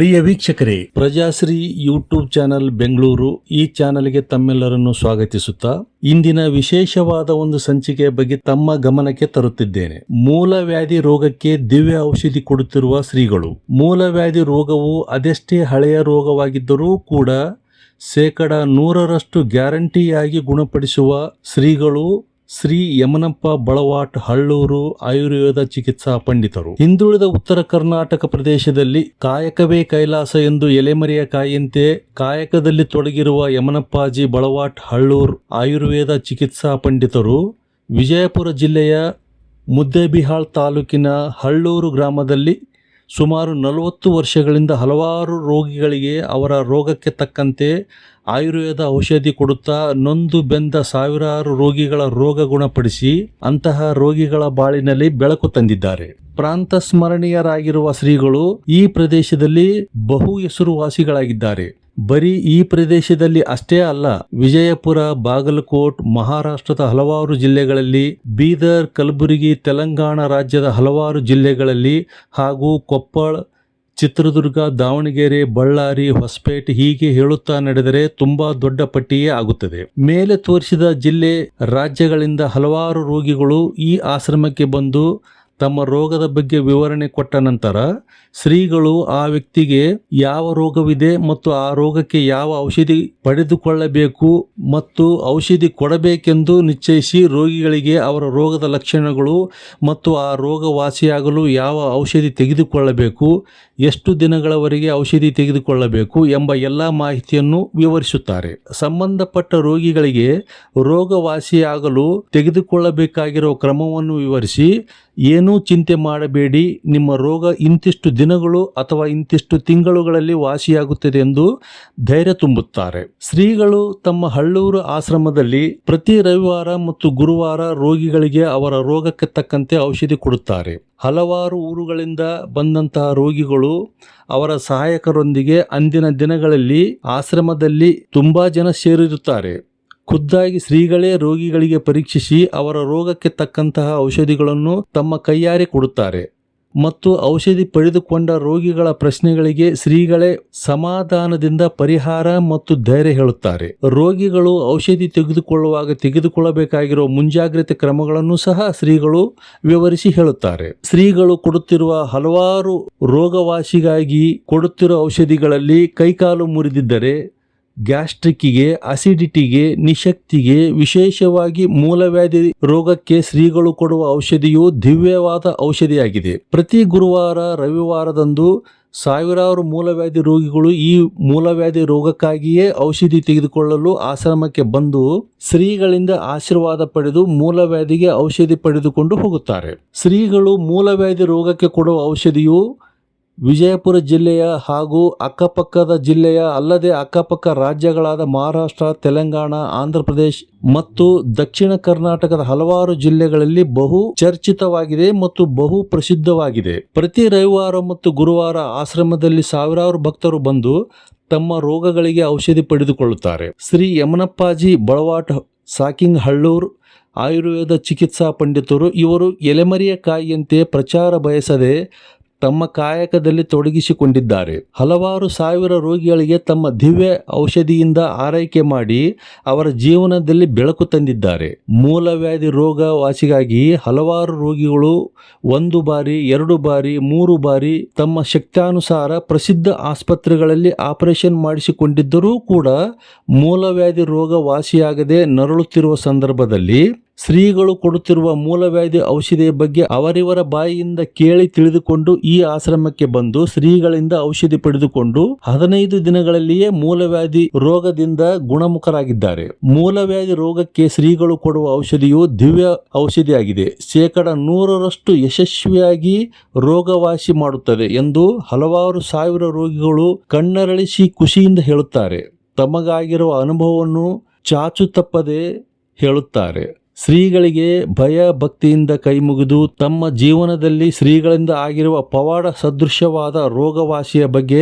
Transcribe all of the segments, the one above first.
ಪ್ರಿಯ ವೀಕ್ಷಕರೇ, ಪ್ರಜಾಶ್ರೀ YouTube channel Bengaluru ಈ ಚಾನೆಲ್ಗೆ ತಮ್ಮೆಲ್ಲರನ್ನು ಸ್ವಾಗತಿಸುತ್ತಾ ಇಂದಿನ ವಿಶೇಷವಾದ ಒಂದು ಸಂಚಿಕೆಯ ಬಗ್ಗೆ ತಮ್ಮ ಗಮನಕ್ಕೆ ತರುತ್ತಿದ್ದೇನೆ. ಮೂಲವ್ಯಾಧಿ ರೋಗಕ್ಕೆ ದಿವ್ಯ ಔಷಧಿ ಕೊಡುತ್ತಿರುವ ಶ್ರೀಗಳು. ಮೂಲವ್ಯಾಧಿ ರೋಗವು ಅದೆಷ್ಟೇ ಹಳೆಯ ರೋಗವಾಗಿದ್ದರೂ ಕೂಡ 100% ಗ್ಯಾರಂಟಿಯಾಗಿ ಗುಣಪಡಿಸುವ ಶ್ರೀಗಳು ಶ್ರೀ ಯಮನಪ್ಪ ಬಳವಾಟ್ ಹಳ್ಳೂರು ಆಯುರ್ವೇದ ಚಿಕಿತ್ಸಾ ಪಂಡಿತರು. ಹಿಂದುಳಿದ ಉತ್ತರ ಕರ್ನಾಟಕ ಪ್ರದೇಶದಲ್ಲಿ ಕಾಯಕವೇ ಕೈಲಾಸ ಎಂದು ಎಲೆಮರೆಯ ಕಾಯಿಯಂತೆ ಕಾಯಕದಲ್ಲಿ ತೊಡಗಿರುವ ಯಮನಪ್ಪಾಜಿ ಬಳವಾಟ್ ಹಳ್ಳೂರು ಆಯುರ್ವೇದ ಚಿಕಿತ್ಸಾ ಪಂಡಿತರು ವಿಜಯಪುರ ಜಿಲ್ಲೆಯ ಮುದ್ದೇಬಿಹಾಳ್ ತಾಲೂಕಿನ ಹಳ್ಳೂರು ಗ್ರಾಮದಲ್ಲಿ ಸುಮಾರು 40 ವರ್ಷಗಳಿಂದ ಹಲವಾರು ರೋಗಿಗಳಿಗೆ ಅವರ ರೋಗಕ್ಕೆ ತಕ್ಕಂತೆ ಆಯುರ್ವೇದ ಔಷಧಿ ಕೊಡುತ್ತಾ ನೊಂದು ಬೆಂದ ಸಾವಿರಾರು ರೋಗಿಗಳ ರೋಗ ಗುಣಪಡಿಸಿ ಅಂತಹ ರೋಗಿಗಳ ಬಾಳಿನಲ್ಲಿ ಬೆಳಕು ತಂದಿದ್ದಾರೆ. ಪ್ರಾಂತ ಸ್ಮರಣೀಯರಾಗಿರುವ ಶ್ರೀಗಳು ಈ ಪ್ರದೇಶದಲ್ಲಿ ಬಹು ಹೆಸರುವಾಸಿಗಳಾಗಿದ್ದಾರೆ. ಬರೀ ಈ ಪ್ರದೇಶದಲ್ಲಿ ಅಷ್ಟೇ ಅಲ್ಲ, ವಿಜಯಪುರ, ಬಾಗಲಕೋಟ್, ಮಹಾರಾಷ್ಟ್ರದ ಹಲವಾರು ಜಿಲ್ಲೆಗಳಲ್ಲಿ, ಬೀದರ್, ಕಲಬುರಗಿ, ತೆಲಂಗಾಣ ರಾಜ್ಯದ ಹಲವಾರು ಜಿಲ್ಲೆಗಳಲ್ಲಿ ಹಾಗೂ ಕೊಪ್ಪಳ, ಚಿತ್ರದುರ್ಗ, ದಾವಣಗೆರೆ, ಬಳ್ಳಾರಿ, ಹೊಸಪೇಟೆ ಹೀಗೆ ಹೇಳುತ್ತಾ ನಡೆದರೆ ತುಂಬಾ ದೊಡ್ಡ ಪಟ್ಟಿಯೇ ಆಗುತ್ತದೆ. ಮೇಲೆ ತೋರಿಸಿದ ಜಿಲ್ಲೆ, ರಾಜ್ಯಗಳಿಂದ ಹಲವಾರು ರೋಗಿಗಳು ಈ ಆಶ್ರಮಕ್ಕೆ ಬಂದು ತಮ್ಮ ರೋಗದ ಬಗ್ಗೆ ವಿವರಣೆ ಕೊಟ್ಟ ನಂತರ ಶ್ರೀಗಳು ಆ ವ್ಯಕ್ತಿಗೆ ಯಾವ ರೋಗವಿದೆ ಮತ್ತು ಆ ರೋಗಕ್ಕೆ ಯಾವ ಔಷಧಿ ಪಡೆದುಕೊಳ್ಳಬೇಕು ಮತ್ತು ಔಷಧಿ ಕೊಡಬೇಕೆಂದು ನಿಶ್ಚಯಿಸಿ ರೋಗಿಗಳಿಗೆ ಅವರ ರೋಗದ ಲಕ್ಷಣಗಳು ಮತ್ತು ಆ ರೋಗ ವಾಸಿಯಾಗಲು ಯಾವ ಔಷಧಿ ತೆಗೆದುಕೊಳ್ಳಬೇಕು, ಎಷ್ಟು ದಿನಗಳವರೆಗೆ ಔಷಧಿ ತೆಗೆದುಕೊಳ್ಳಬೇಕು ಎಂಬ ಎಲ್ಲ ಮಾಹಿತಿಯನ್ನು ವಿವರಿಸುತ್ತಾರೆ. ಸಂಬಂಧಪಟ್ಟ ರೋಗಿಗಳಿಗೆ ರೋಗ ವಾಸಿಯಾಗಲು ತೆಗೆದುಕೊಳ್ಳಬೇಕಾಗಿರುವ ಕ್ರಮವನ್ನು ವಿವರಿಸಿ, ಏನೂ ಚಿಂತೆ ಮಾಡಬೇಡಿ, ನಿಮ್ಮ ರೋಗ ಇಂತಿಷ್ಟು ದಿನಗಳು ಅಥವಾ ಇಂತಿಷ್ಟು ತಿಂಗಳುಗಳಲ್ಲಿ ವಾಸಿಯಾಗುತ್ತದೆ ಎಂದು ಧೈರ್ಯ ತುಂಬುತ್ತಾರೆ. ಶ್ರೀಗಳು ತಮ್ಮ ಹಳ್ಳೂರು ಆಶ್ರಮದಲ್ಲಿ ಪ್ರತಿ ರವಿವಾರ ಮತ್ತು ಗುರುವಾರ ರೋಗಿಗಳಿಗೆ ಅವರ ರೋಗಕ್ಕೆ ತಕ್ಕಂತೆ ಔಷಧಿ ಕೊಡುತ್ತಾರೆ. ಹಲವಾರು ಊರುಗಳಿಂದ ಬಂದಂತಹ ರೋಗಿಗಳು ಅವರ ಸಹಾಯಕರೊಂದಿಗೆ ಅಂದಿನ ದಿನಗಳಲ್ಲಿ ಆಶ್ರಮದಲ್ಲಿ ತುಂಬಾ ಜನ ಸೇರಿರುತ್ತಾರೆ. ಖುದ್ದಾಗಿ ಶ್ರೀಗಳೇ ರೋಗಿಗಳಿಗೆ ಪರೀಕ್ಷಿಸಿ ಅವರ ರೋಗಕ್ಕೆ ತಕ್ಕಂತಹ ಔಷಧಿಗಳನ್ನು ತಮ್ಮ ಕೈಯಾರೆ ಕೊಡುತ್ತಾರೆ ಮತ್ತು ಔಷಧಿ ಪಡೆದುಕೊಂಡ ರೋಗಿಗಳ ಪ್ರಶ್ನೆಗಳಿಗೆ ಶ್ರೀಗಳೇ ಸಮಾಧಾನದಿಂದ ಪರಿಹಾರ ಮತ್ತು ಧೈರ್ಯ ಹೇಳುತ್ತಾರೆ. ರೋಗಿಗಳು ಔಷಧಿ ತೆಗೆದುಕೊಳ್ಳುವಾಗ ತೆಗೆದುಕೊಳ್ಳಬೇಕಾಗಿರುವ ಮುಂಜಾಗ್ರತೆ ಕ್ರಮಗಳನ್ನು ಸಹ ಶ್ರೀಗಳು ವಿವರಿಸಿ ಹೇಳುತ್ತಾರೆ. ಶ್ರೀಗಳು ಕೊಡುತ್ತಿರುವ ಹಲವಾರು ರೋಗವಾಸಿಗಾಗಿ ಕೊಡುತ್ತಿರುವ ಔಷಧಿಗಳಲ್ಲಿ ಕೈಕಾಲು ಮುರಿದಿದ್ದರೆ, ಗ್ಯಾಸ್ಟ್ರಿಕ್ಕಿಗೆ, ಅಸಿಡಿಟಿಗೆ, ನಿಶಕ್ತಿಗೆ, ವಿಶೇಷವಾಗಿ ಮೂಲವ್ಯಾಧಿ ರೋಗಕ್ಕೆ ಶ್ರೀಗಳು ಕೊಡುವ ಔಷಧಿಯು ದಿವ್ಯವಾದ ಔಷಧಿಯಾಗಿದೆ. ಪ್ರತಿ ಗುರುವಾರ, ರವಿವಾರದಂದು ಸಾವಿರಾರು ಮೂಲವ್ಯಾಧಿ ರೋಗಿಗಳು ಈ ಮೂಲವ್ಯಾಧಿ ರೋಗಕ್ಕಾಗಿಯೇ ಔಷಧಿ ತೆಗೆದುಕೊಳ್ಳಲು ಆಶ್ರಮಕ್ಕೆ ಬಂದು ಶ್ರೀಗಳಿಂದ ಆಶೀರ್ವಾದ ಪಡೆದು ಮೂಲವ್ಯಾಧಿಗೆ ಔಷಧಿ ಪಡೆದುಕೊಂಡು ಹೋಗುತ್ತಾರೆ. ಶ್ರೀಗಳು ಮೂಲವ್ಯಾಧಿ ರೋಗಕ್ಕೆ ಕೊಡುವ ಔಷಧಿಯು ವಿಜಯಪುರ ಜಿಲ್ಲೆಯ ಹಾಗೂ ಅಕ್ಕಪಕ್ಕದ ಜಿಲ್ಲೆಯ ಅಲ್ಲದೆ ಅಕ್ಕಪಕ್ಕ ರಾಜ್ಯಗಳಾದ ಮಹಾರಾಷ್ಟ್ರ, ತೆಲಂಗಾಣ, ಆಂಧ್ರ ಪ್ರದೇಶ ಮತ್ತು ದಕ್ಷಿಣ ಕರ್ನಾಟಕದ ಹಲವಾರು ಜಿಲ್ಲೆಗಳಲ್ಲಿ ಬಹು ಚರ್ಚಿತವಾಗಿದೆ ಮತ್ತು ಬಹು ಪ್ರಸಿದ್ಧವಾಗಿದೆ. ಪ್ರತಿ ರವಿವಾರ ಮತ್ತು ಗುರುವಾರ ಆಶ್ರಮದಲ್ಲಿ ಸಾವಿರಾರು ಭಕ್ತರು ಬಂದು ತಮ್ಮ ರೋಗಗಳಿಗೆ ಔಷಧಿ ಪಡೆದುಕೊಳ್ಳುತ್ತಾರೆ. ಶ್ರೀ ಯಮನಪ್ಪಾಜಿ ಬಳವಾಟ್ ಸಾಕಿಂಗ್ ಹಳ್ಳೂರು ಆಯುರ್ವೇದ ಚಿಕಿತ್ಸಾ ಪಂಡಿತರು ಇವರು ಎಲೆಮರೆಯ ಕಾಯಿಯಂತೆ ಪ್ರಚಾರ ಬಯಸದೆ ತಮ್ಮ ಕಾಯಕದಲ್ಲಿ ತೊಡಗಿಸಿಕೊಂಡಿದ್ದಾರೆ. ಹಲವಾರು ಸಾವಿರ ರೋಗಿಗಳಿಗೆ ತಮ್ಮ ದಿವ್ಯ ಔಷಧಿಯಿಂದ ಆರೈಕೆ ಮಾಡಿ ಅವರ ಜೀವನದಲ್ಲಿ ಬೆಳಕು ತಂದಿದ್ದಾರೆ. ಮೂಲವ್ಯಾಧಿ ರೋಗ ವಾಸಿಗಾಗಿ ಹಲವಾರು ರೋಗಿಗಳು 1 ಬಾರಿ, 2 ಬಾರಿ, 3 ಬಾರಿ ತಮ್ಮ ಶಕ್ತ್ಯಾನುಸಾರ ಪ್ರಸಿದ್ಧ ಆಸ್ಪತ್ರೆಗಳಲ್ಲಿ ಆಪರೇಷನ್ ಮಾಡಿಸಿಕೊಂಡಿದ್ದರೂ ಕೂಡ ಮೂಲವ್ಯಾಧಿ ರೋಗ ವಾಸಿಯಾಗದೆ ನರಳುತ್ತಿರುವ ಸಂದರ್ಭದಲ್ಲಿ ಶ್ರೀಗಳು ಕೊಡುತ್ತಿರುವ ಮೂಲವ್ಯಾಧಿ ಔಷಧಿಯ ಬಗ್ಗೆ ಅವರಿವರ ಬಾಯಿಯಿಂದ ಕೇಳಿ ತಿಳಿದುಕೊಂಡು ಈ ಆಶ್ರಮಕ್ಕೆ ಬಂದು ಶ್ರೀಗಳಿಂದ ಔಷಧಿ ಪಡೆದುಕೊಂಡು 15 ದಿನಗಳಲ್ಲಿಯೇ ಮೂಲವ್ಯಾಧಿ ರೋಗದಿಂದ ಗುಣಮುಖರಾಗಿದ್ದಾರೆ. ಮೂಲವ್ಯಾಧಿ ರೋಗಕ್ಕೆ ಶ್ರೀಗಳು ಕೊಡುವ ಔಷಧಿಯು ದಿವ್ಯ ಔಷಧಿಯಾಗಿದೆ. 100% ಯಶಸ್ವಿಯಾಗಿ ರೋಗವಾಸಿ ಮಾಡುತ್ತದೆ ಎಂದು ಹಲವಾರು ಸಾವಿರ ರೋಗಿಗಳು ಕಣ್ಣರಳಿಸಿ ಖುಷಿಯಿಂದ ಹೇಳುತ್ತಾರೆ. ತಮಗಾಗಿರುವ ಅನುಭವವನ್ನು ಚಾಚು ತಪ್ಪದೆ ಹೇಳುತ್ತಾರೆ. ಶ್ರೀಗಳಿಗೆ ಭಯ ಭಕ್ತಿಯಿಂದ ಕೈಮುಗಿದು ತಮ್ಮ ಜೀವನದಲ್ಲಿ ಶ್ರೀಗಳಿಂದ ಆಗಿರುವ ಪವಾಡ ಸದೃಶ್ಯವಾದ ರೋಗವಾಸಿಯ ಬಗ್ಗೆ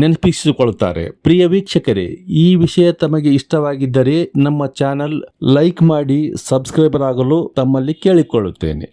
ನೆನಪಿಸಿಕೊಳ್ಳುತ್ತಾರೆ. ಪ್ರಿಯ ವೀಕ್ಷಕರೇ, ಈ ವಿಷಯ ತಮಗೆ ಇಷ್ಟವಾಗಿದ್ದರೆ ನಮ್ಮ ಚಾನಲ್ ಲೈಕ್ ಮಾಡಿ, ಸಬ್ಸ್ಕ್ರೈಬರ್ ಆಗಲು ತಮ್ಮಲ್ಲಿ ಕೇಳಿಕೊಳ್ಳುತ್ತೇನೆ.